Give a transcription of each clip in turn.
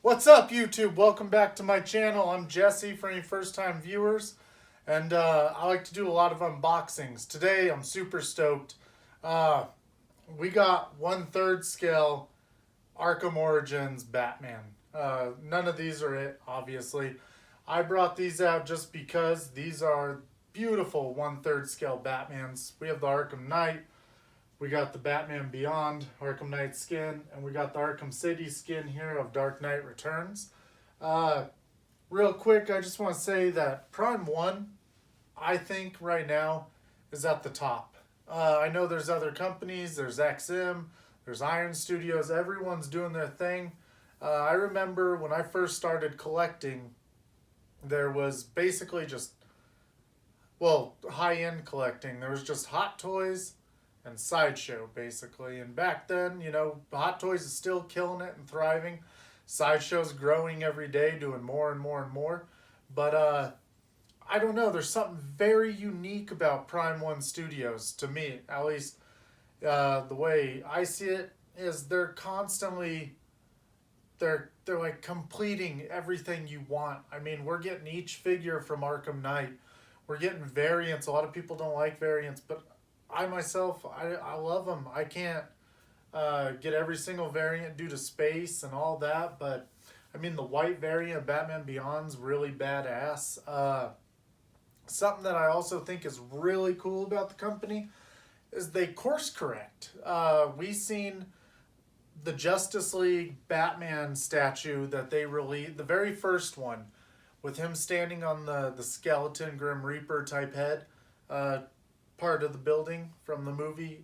What's up, YouTube? Welcome back to my channel. I'm Jesse for any first-time viewers, and I like to do a lot of unboxings. Today, I'm super stoked. Uh, we got 1/3 scale Arkham Origins Batman. None of these are it, obviously. I brought these out just because these are beautiful 1/3 scale Batmans. We have the Arkham Knight. We got the Batman Beyond Arkham Knight skin, and we got the Arkham City skin here of Dark Knight Returns. Uh, Real quick, I just want to say that Prime 1, I think right now, is at the top. I know there's other companies, there's XM, there's Iron Studios, everyone's doing their thing. I remember when I first started collecting, there was basically just, well, high-end collecting. There was just Hot Toys and Sideshow, basically. And back then, Hot Toys is still killing it and thriving. Sideshow's growing every day, doing more and more and more. But I don't know, there's something very unique about Prime 1 Studios, to me, at least the way I see it, is they're constantly, they're like completing everything you want. I mean, we're getting each figure from Arkham Knight. We're getting variants. A lot of people don't like variants, but I myself, I love them. I can't get every single variant due to space and all that, but I mean the white variant of Batman Beyond's really badass. Something that I also think is really cool about the company is they course correct. We seen the Justice League Batman statue that they released, the very first one, with him standing on the skeleton Grim Reaper type head. Part of the building from the movie.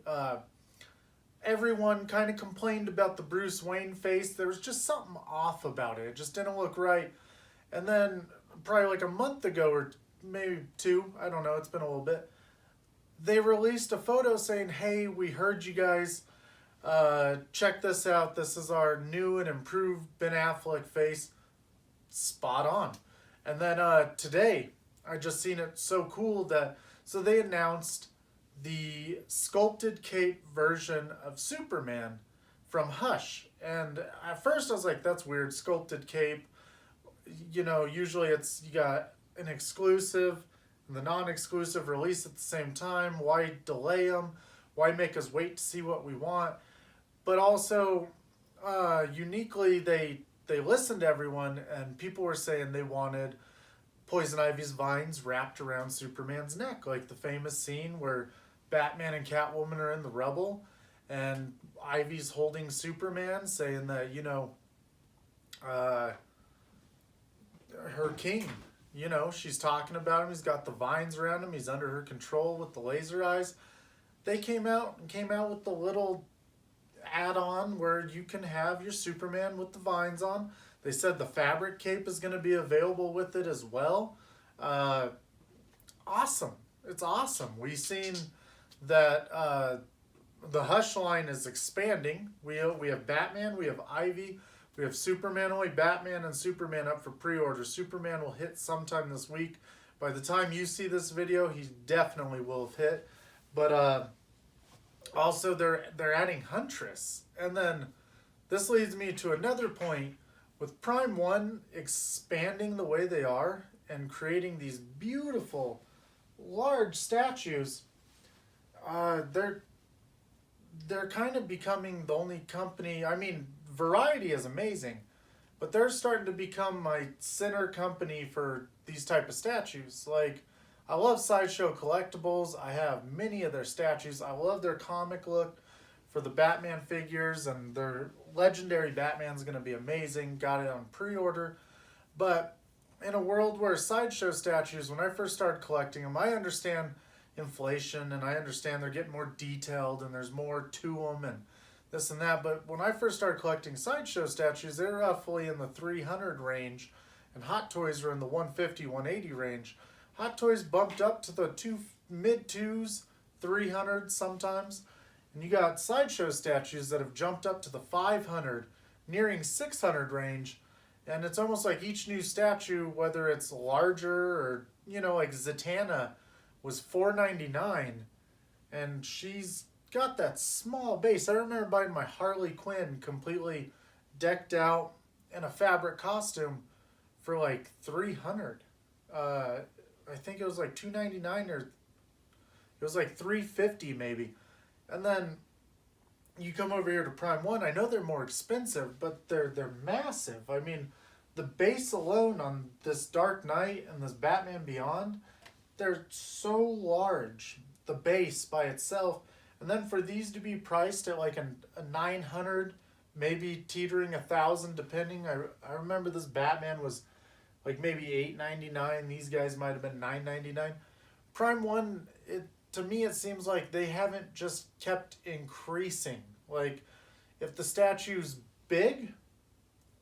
Everyone kind of complained about the Bruce Wayne face. There was just something off about it. It just didn't look right. And then probably like a month ago or maybe two, I don't know, it's been a little bit, they released a photo saying, hey, we heard you guys. Check this out. This is our new and improved Ben Affleck face. Spot on. And then today, I just seen it so cool that so they announced the sculpted cape version of Superman from Hush. And at first I was like, that's weird, sculpted cape. Usually it's, you got an exclusive and the non-exclusive release at the same time. Why delay them? Why make us wait to see what we want? But also, uniquely, they listened to everyone, and people were saying they wanted Poison Ivy's vines wrapped around Superman's neck, like the famous scene where Batman and Catwoman are in the rubble, and Ivy's holding Superman, saying that, her king, she's talking about him, he's got the vines around him, he's under her control with the laser eyes. They came out with the little add-on where you can have your Superman with the vines on. They said the fabric cape is going to be available with it as well. Awesome. It's awesome. We've seen that the Hush line is expanding. We have Batman, we have Ivy, we have Superman. Only Batman and Superman up for pre-order. Superman will hit sometime this week. By the time you see this video, he definitely will have hit. But also they're adding Huntress. And then this leads me to another point. With Prime 1 expanding the way they are and creating these beautiful, large statues, they're kind of becoming the only company. I mean, Variety is amazing, but they're starting to become my center company for these type of statues. Like, I love Sideshow Collectibles. I have many of their statues. I love their comic look for the Batman figures, and their legendary Batman's going to be amazing. Got it on pre-order. But in a world where Sideshow statues, when I first started collecting them, I understand inflation, and I understand they're getting more detailed, and there's more to them, and this and that. But when I first started collecting Sideshow statues, they were roughly in the 300 range, and Hot Toys were in the 150, 180 range. Hot Toys bumped up to the mid-2s, 300 sometimes. And you got Sideshow statues that have jumped up to the 500, nearing 600 range. And it's almost like each new statue, whether it's larger or, like Zatanna was $4.99. And she's got that small base. I remember buying my Harley Quinn completely decked out in a fabric costume for like $300. I think it was like $299 or it was like $350 maybe. And then you come over here to Prime One. I know they're more expensive, but they're massive. I mean, the base alone on this Dark Knight and this Batman Beyond, they're so large. The base by itself, and then for these to be priced at like a 900, maybe teetering 1,000, depending. I remember this Batman was like maybe $8.99. These guys might have been $9.99. Prime One, to me it seems like they haven't just kept increasing. Like if the statue's big,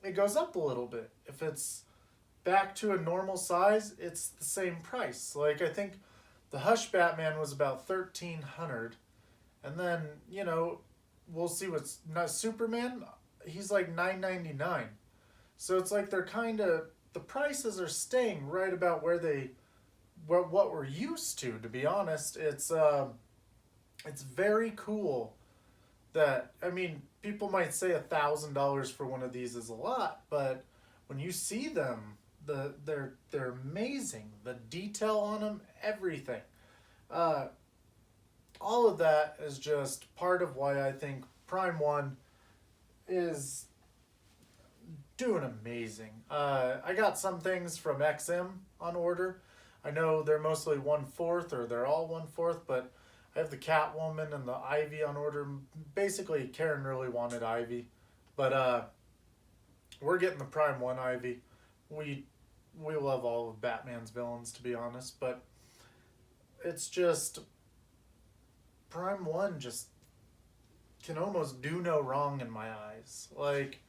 it goes up a little bit. If it's back to a normal size, it's the same price. Like I think the Hush Batman was about $1,300, and then we'll see what's not Superman. He's like $9.99. So it's like they're kind of, the prices are staying right about where what we're used to. To be honest, it's very cool. That, I mean, people might say $1,000 for one of these is a lot, but when you see them, they're amazing. The detail on them, everything. All of that is just part of why I think Prime One is doing amazing. I got some things from XM on order. I know they're mostly 1/4 or they're all 1/4, but I have the Catwoman and the Ivy on order. Basically, Karen really wanted Ivy, but we're getting the Prime One Ivy. We love all of Batman's villains, to be honest, but it's just Prime One just can almost do no wrong in my eyes. Like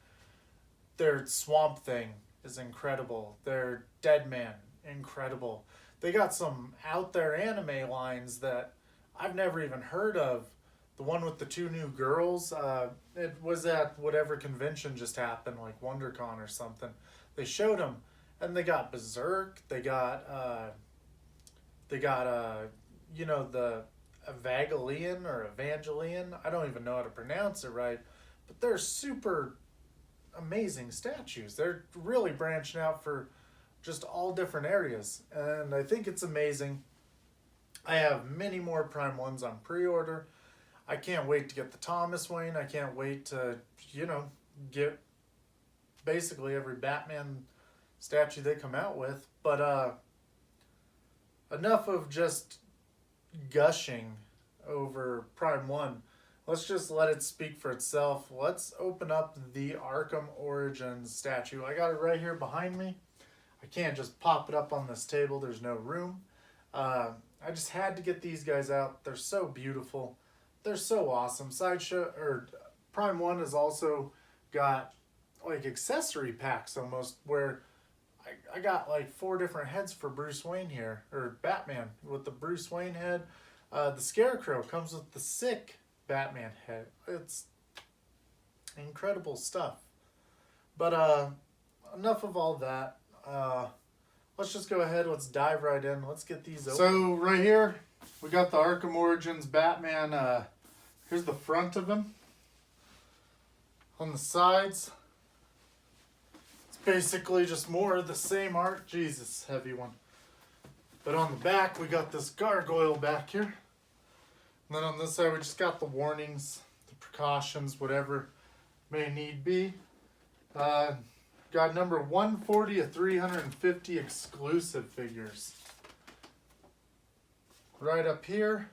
their Swamp Thing is incredible. Their Deadman, incredible. They got some out there anime lines that I've never even heard of. The one with the 2 new girls, it was at whatever convention just happened, like WonderCon or something. They showed them, and they got Berserk. They got the Evangelion or Evangelion. I don't even know how to pronounce it right, but they're super amazing statues. They're really branching out for just all different areas, and I think it's amazing. I have many more Prime Ones on pre-order. I can't wait to get the Thomas Wayne. I can't wait to, get basically every Batman statue they come out with. But enough of just gushing over Prime One. Let's just let it speak for itself. Let's open up the Arkham Origins statue. I got it right here behind me. I can't just pop it up on this table. There's no room. I just had to get these guys out. They're so beautiful. They're so awesome. Prime One has also got like accessory packs almost, where I got like 4 different heads for Bruce Wayne here, or Batman with the Bruce Wayne head. The Scarecrow comes with the sick Batman head. It's incredible stuff. But enough of all that. Let's just go ahead. Let's dive right in. Let's get these open. So right here, we got the Arkham Origins Batman. Here's the front of him. On the sides, it's basically just more of the same art. Jesus, heavy one. But on the back, we got this gargoyle back here. And then on this side, we just got the warnings, the precautions, whatever may need be. Got number 140 of 350 exclusive figures. Right up here,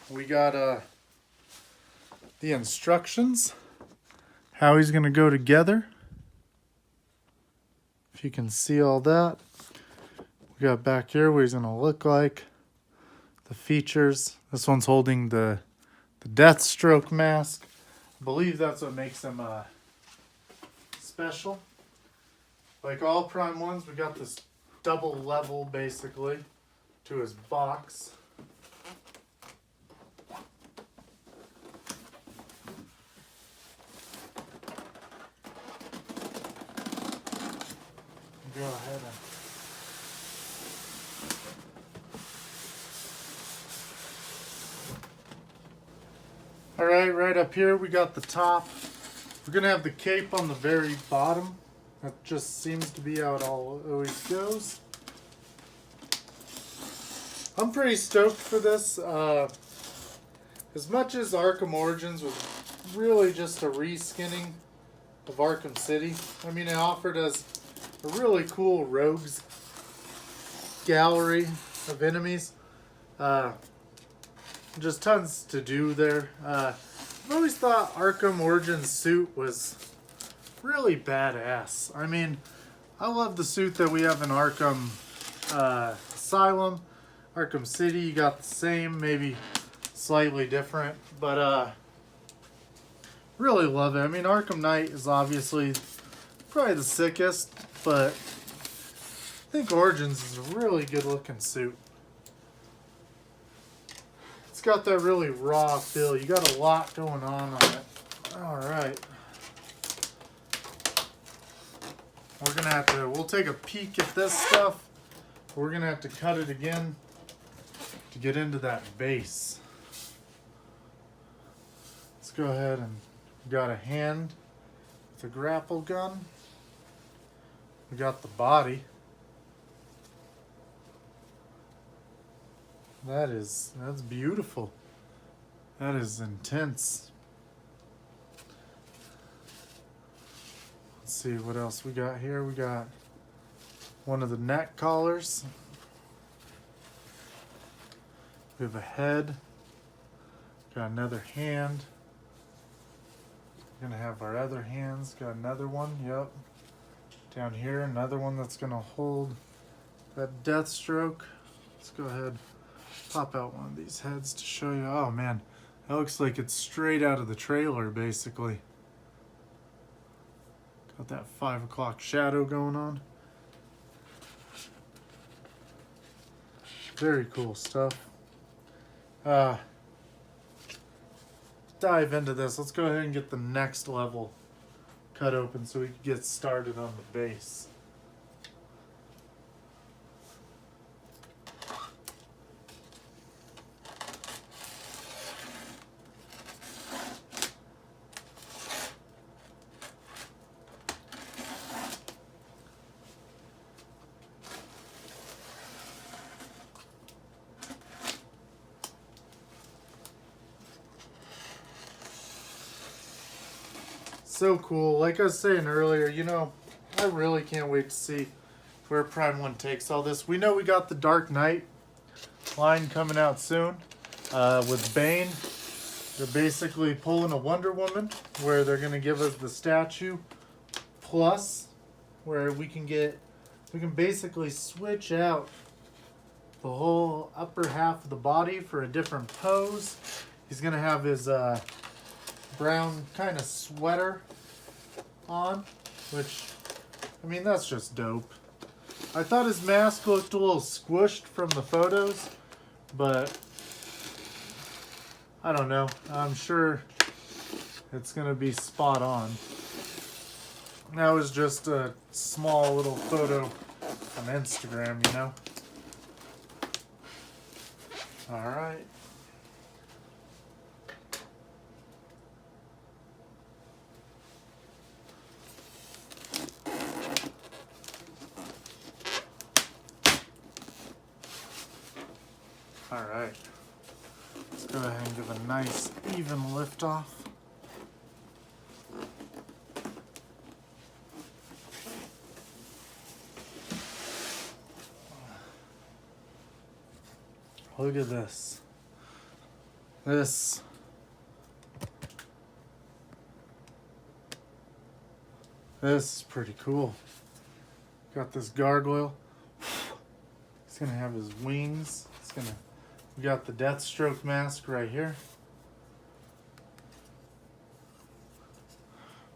we got the instructions, how he's going to go together. If you can see all that. We got back here what he's going to look like. The features. This one's holding the Deathstroke mask. I believe that's what makes him special. Like all Prime Ones, we got this double level basically to his box. Go ahead and all right, right up here we got the top. We're gonna have the cape on the very bottom. That just seems to be how it always goes. I'm pretty stoked for this. As much as Arkham Origins was really just a reskinning of Arkham City, I mean, it offered us a really cool rogues gallery of enemies. Just tons to do there. I've always thought Arkham Origins suit was really badass. I mean, I love the suit that we have in Arkham Asylum. Arkham City, you got the same, maybe slightly different, but really love it. I mean, Arkham Knight is obviously probably the sickest, but I think Origins is a really good looking suit. It's got that really raw feel. You got a lot going on it. Alright. We're gonna have to, we'll take a peek at this stuff. We're gonna have to cut it again to get into that base. Let's go ahead and we got a hand with a grapple gun. We got the body. That's beautiful. That is intense. Let's see what else we got here. We got one of the neck collars. We have a head. Got another hand. We're gonna have our other hands. Got another one. Yep. Down here, another one that's gonna hold that Deathstroke. Let's go ahead, pop out one of these heads to show you. Oh man, that looks like it's straight out of the trailer, basically. Got that 5 o'clock shadow going on. Very cool stuff. Dive into this. Let's go ahead and get the next level cut open so we can get started on the base. So cool. Like I was saying earlier, you know, I really can't wait to see where Prime 1 takes all this. We know we got the Dark Knight line coming out soon with Bane. They're basically pulling a Wonder Woman where they're going to give us the statue plus where we can basically switch out the whole upper half of the body for a different pose. He's going to have his brown kind of sweater on, which, I mean, that's just dope. I thought his mask looked a little squished from the photos, but I don't know. I'm sure it's gonna be spot on. That was just a small little photo on Instagram, you know? All right. All right, let's go ahead and give a nice even lift off. Look at this. This is pretty cool. Got this gargoyle. He's gonna have his wings. We got the Deathstroke mask right here.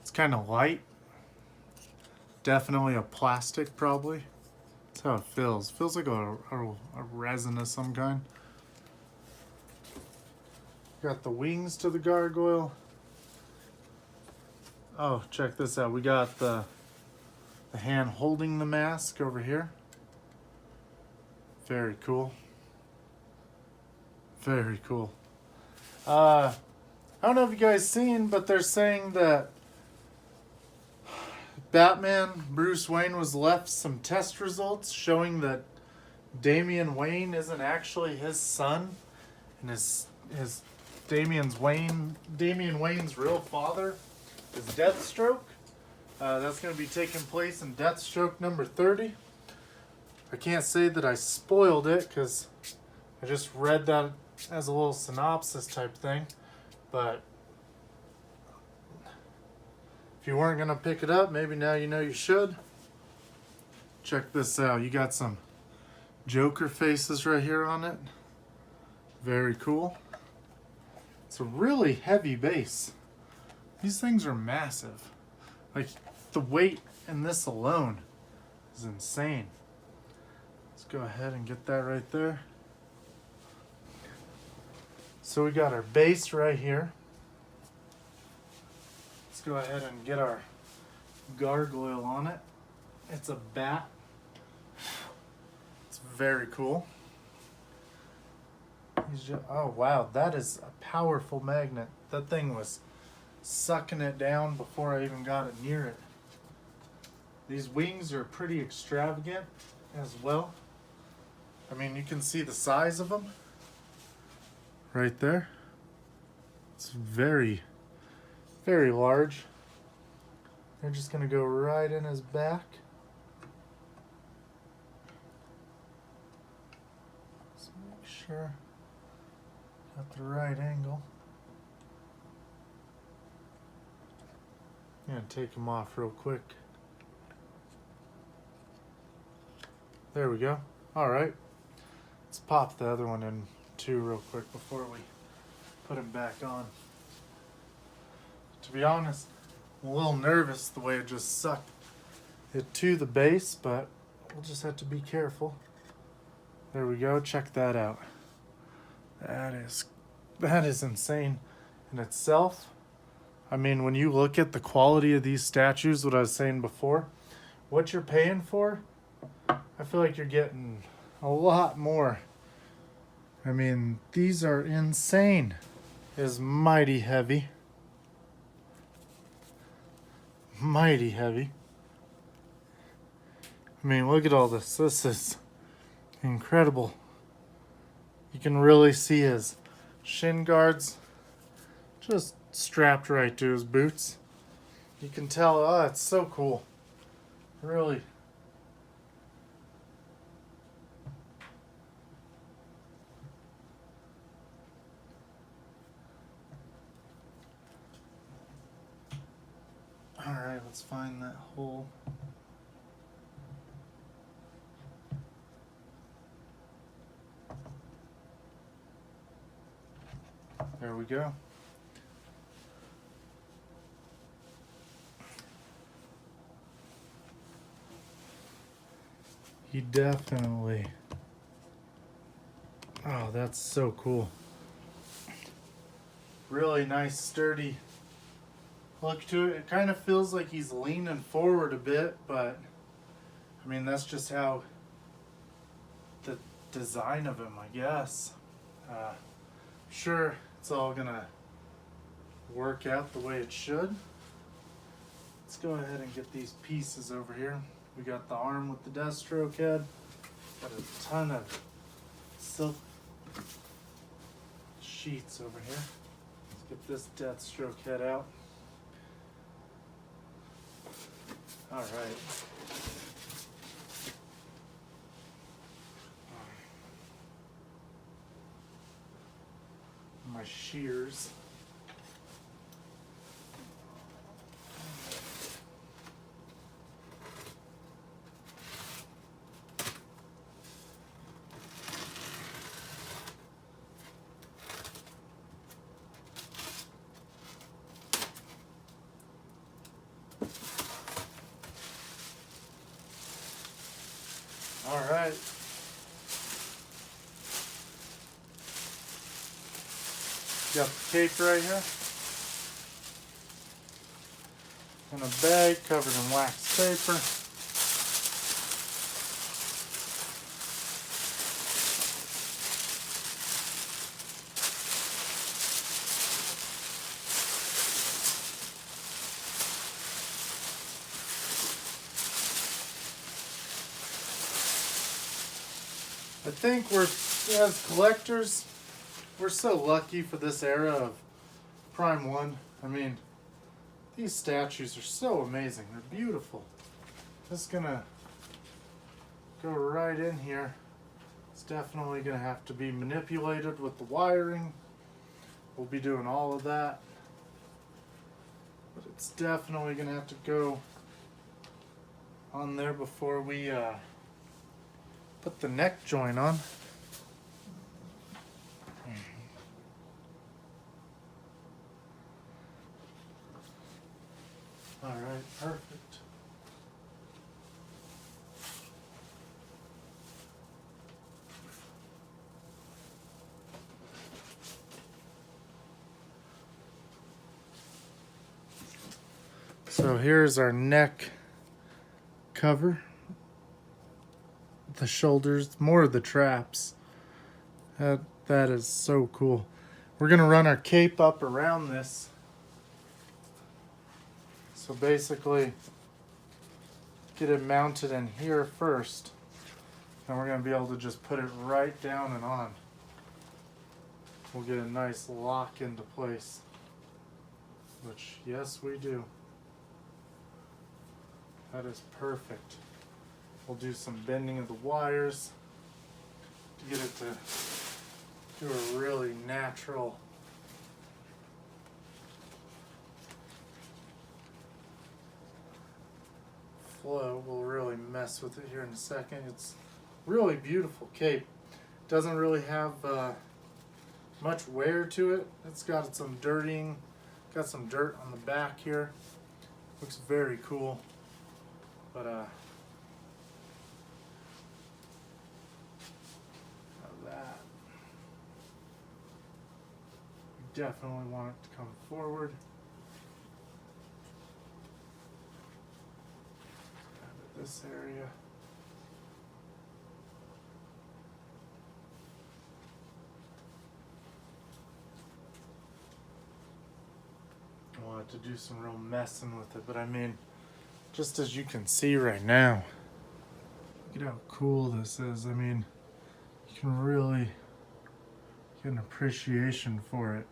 It's kind of light. Definitely a plastic, probably. That's how it feels. Feels like a resin of some kind. Got the wings to the gargoyle. Oh, check this out. We got the hand holding the mask over here. Very cool. Very cool. I don't know if you guys seen, but they're saying that Batman Bruce Wayne was left some test results showing that Damian Wayne isn't actually his son, and his Damian Wayne's real father is Deathstroke. That's going to be taking place in Deathstroke number 30. I can't say that I spoiled it because I just read that as a little synopsis type thing, but if you weren't going to pick it up, maybe now you know you should. Check this out. You got some Joker faces right here on it. Very cool. It's a really heavy base. These things are massive. Like, the weight in this alone is insane. Let's go ahead and get that right there. So we got our base right here. Let's go ahead and get our gargoyle on it. It's a bat. It's very cool. Oh wow, that is a powerful magnet. That thing was sucking it down before I even got it near it. These wings are pretty extravagant as well. I mean, you can see the size of them right there. It's very, very large. They're just going to go right in his back. Let's make sure got the right angle. I'm going to take them off real quick. There we go. All right. Let's pop the other one in too real quick before we put him back on. To be honest, I'm a little nervous the way it just sucked it to the base, but we'll just have to be careful. There we go. Check that out. That is insane in itself. I mean, when you look at the quality of these statues, what I was saying before, what you're paying for, I feel like you're getting a lot more. I mean, these are insane. It is mighty heavy. Mighty heavy. I mean, look at all this. This is incredible. You can really see his shin guards just strapped right to his boots. You can tell, oh, it's so cool. Really. All right, let's find that hole. There we go. He definitely... Oh, that's so cool. Really nice, sturdy look to it. It kind of feels like he's leaning forward a bit, but I mean, that's just how the design of him, I guess. Sure, it's all gonna work out the way it should. Let's go ahead and get these pieces over here. We got the arm with the Deathstroke head. Got a ton of silk sheets over here. Let's get this Deathstroke head out. All right. My shears. All right. Got the cape right here. In a bag covered in wax paper. I think as collectors, we're so lucky for this era of Prime 1. I mean, these statues are so amazing. They're beautiful. Just gonna go right in here. It's definitely gonna have to be manipulated with the wiring. We'll be doing all of that. But it's definitely gonna have to go on there before we put the neck joint on. All right, perfect. So here's our neck cover. The shoulders, more of the traps. That is so cool. We're gonna run our cape up around this. So basically, get it mounted in here first. And we're gonna be able to just put it right down and on. We'll get a nice lock into place. Which, yes, we do. That is perfect. We'll do some bending of the wires to get it to do a really natural flow. We'll really mess with it here in a second. It's really beautiful cape. Doesn't really have much wear to it. It's got some dirtying, got some dirt on the back here. Looks very cool. But that, we definitely want it to come forward. This area. I wanted to do some real messing with it, but I mean, just as you can see right now, look at how cool this is. I mean, you can really get an appreciation for it.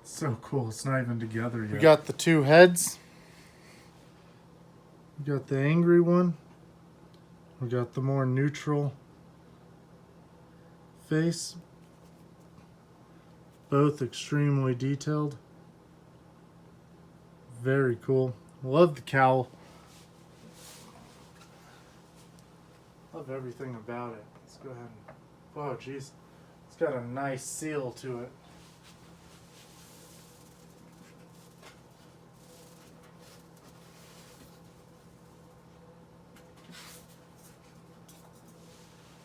It's so cool. It's not even together yet. We got the two heads. We got the angry one. We got the more neutral face. Both extremely detailed. Very cool. Love the cowl. Love everything about it. Let's go ahead and, oh geez. It's got a nice seal to it.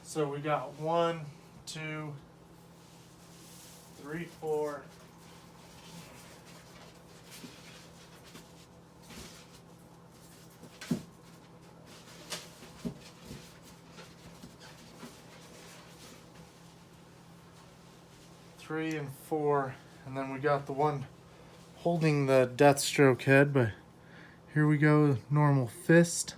So we got 1, 2, 3, 4. Three and 4, and then we got the one holding the Deathstroke head, but here we go, normal fist.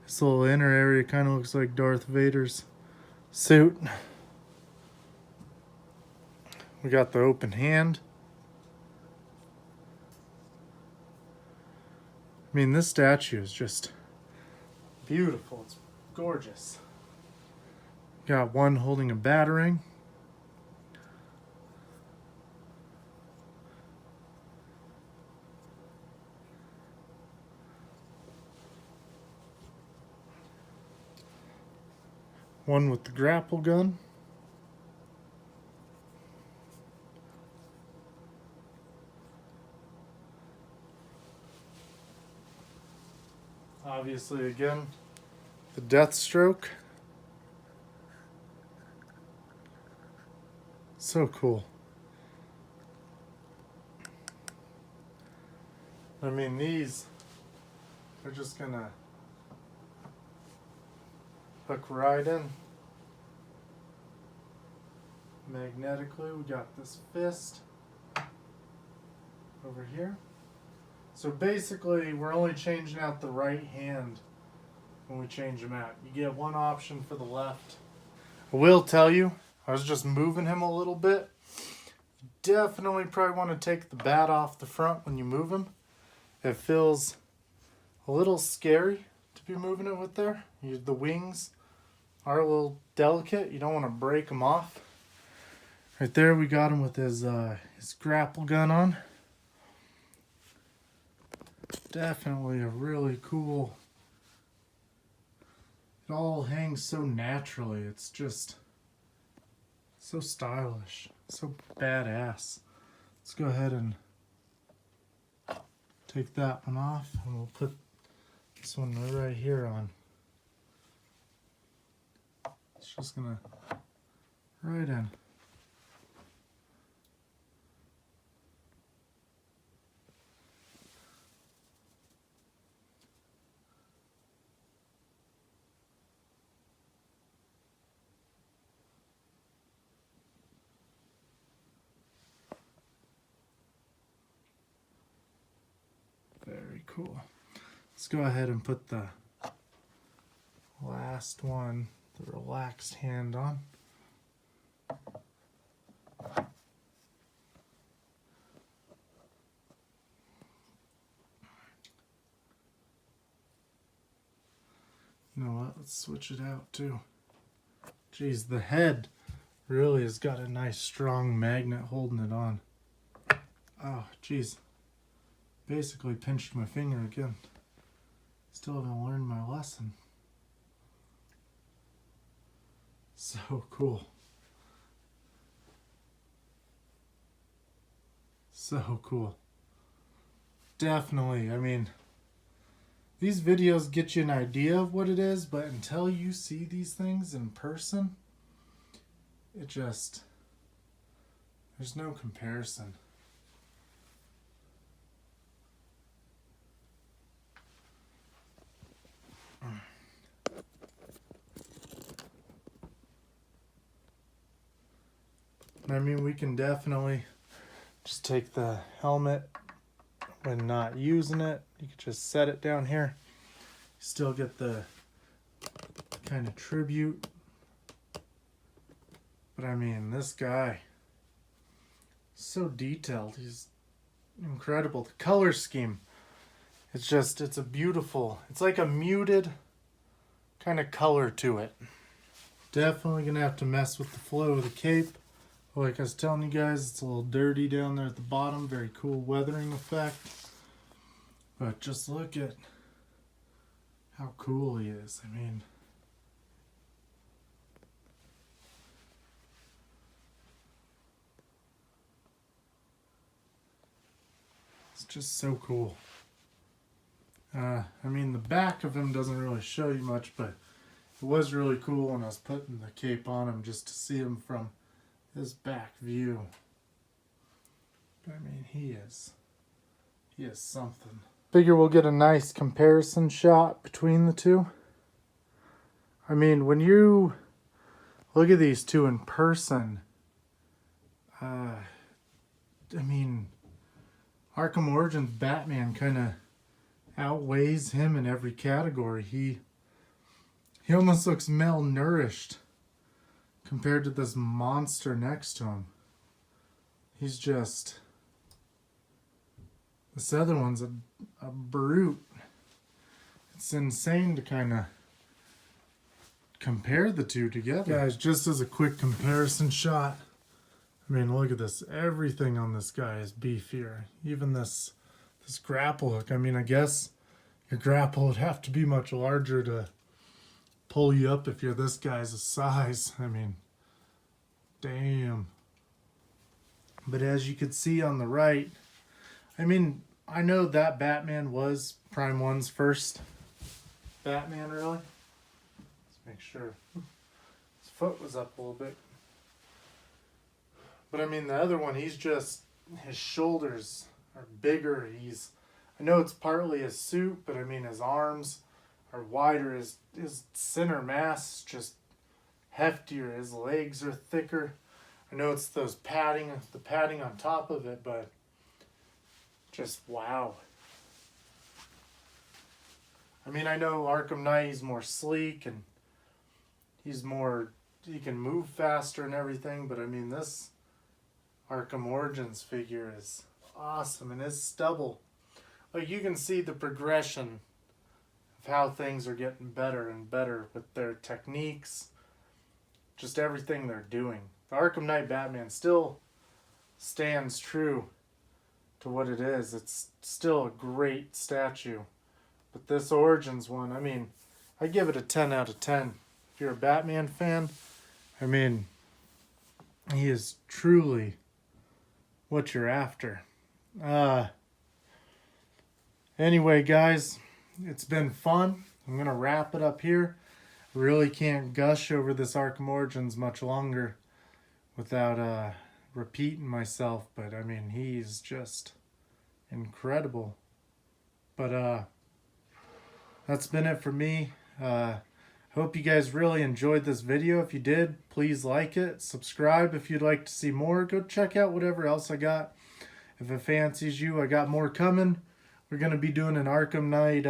This little inner area kind of looks like Darth Vader's suit. We got the open hand. I mean, this statue is just beautiful. It's gorgeous. Got one holding a batarang. One with the grapple gun. Obviously, again, the Deathstroke. So cool. I mean, these are just gonna hook right in. magnetically. We got this fist over here. So basically, we're only changing out the right hand when we change him out. You get one option for the left. I will tell you, I was just moving him a little bit. You definitely probably want to take the bat off the front when you move him. It feels a little scary to be moving it with there. The wings are a little delicate. You don't want to break them off. Right there, we got him with his grapple gun on. Definitely a really cool. It all hangs so naturally. It's just so stylish, so badass. Let's go ahead and take that one off, and we'll put this one right here on. It's just gonna right in. Very cool. Let's go ahead and put the last one, the relaxed hand on. You know what? Let's switch it out too. Geez, the head really has got a nice strong magnet holding it on. Oh, geez. Basically pinched my finger again. Still haven't learned my lesson. So cool. So cool. Definitely, I mean, these videos get you an idea of what it is, but until you see these things in person, it just, there's no comparison. I mean, we can definitely just take the helmet when not using it. You can just set it down here. Still get the kind of tribute. But I mean, this guy, so detailed. He's incredible. The color scheme, it's just, it's a beautiful, it's like a muted kind of color to it. Definitely gonna have to mess with the flow of the cape. Like I was telling you guys, it's a little dirty down there at the bottom. Very cool weathering effect. But just look at how cool he is. I mean, it's just so cool. I mean, the back of him doesn't really show you much, but it was really cool when I was putting the cape on him just to see him from his back view. But I mean, he is something. Figure we'll get a nice comparison shot between the two. I mean, when you look at these two in person, I mean, Arkham Origins Batman kind of outweighs him in every category. He almost looks malnourished compared to this monster next to him. He's just... This other one's a brute. It's insane to kind of compare the two together. Guys, just as a quick comparison shot, I mean, look at this. Everything on this guy is beefier. Even this grapple hook. I mean, I guess your grapple would have to be much larger to pull you up if you're this guy's size. I mean, damn. But as you can see on the right, I mean, I know that Batman was Prime 1's first Batman, really. Let's make sure. His foot was up a little bit. But I mean, the other one, he's just, his shoulders are bigger. I know it's partly his suit, but I mean, his arms are wider. His center mass is just heftier. His legs are thicker. I know it's those padding, the padding on top of it, but just wow. I mean, I know Arkham Knight, he's more sleek and he can move faster and everything, but I mean, this Arkham Origins figure is awesome, and his stubble, like, you can see the progression of how things are getting better and better with their techniques, just everything they're doing. The Arkham Knight Batman still stands true to what it is. It's still a great statue. But this Origins one, I mean, I give it a 10 out of 10. If you're a Batman fan, I mean, he is truly what you're after. Anyway, guys, it's been fun. I'm going to wrap it up here. Really can't gush over this Arkham Origins much longer without repeating myself, but I mean, he's just incredible. But that's been it for me. Hope you guys really enjoyed this video. If you did, please like it, subscribe if you'd like to see more. Go check out whatever else I got. If it fancies you, I got more coming. We're going to be doing an Arkham Knight,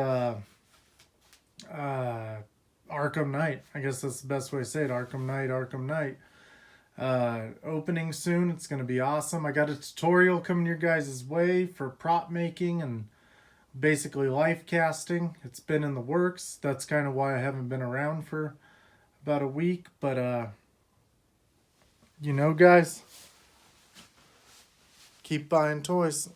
Arkham Knight. I guess that's the best way to say it. Arkham Knight. Opening soon. It's going to be awesome. I got a tutorial coming your guys' way for prop making and basically life casting. It's been in the works. That's kind of why I haven't been around for about a week. But, you know, guys, keep buying toys.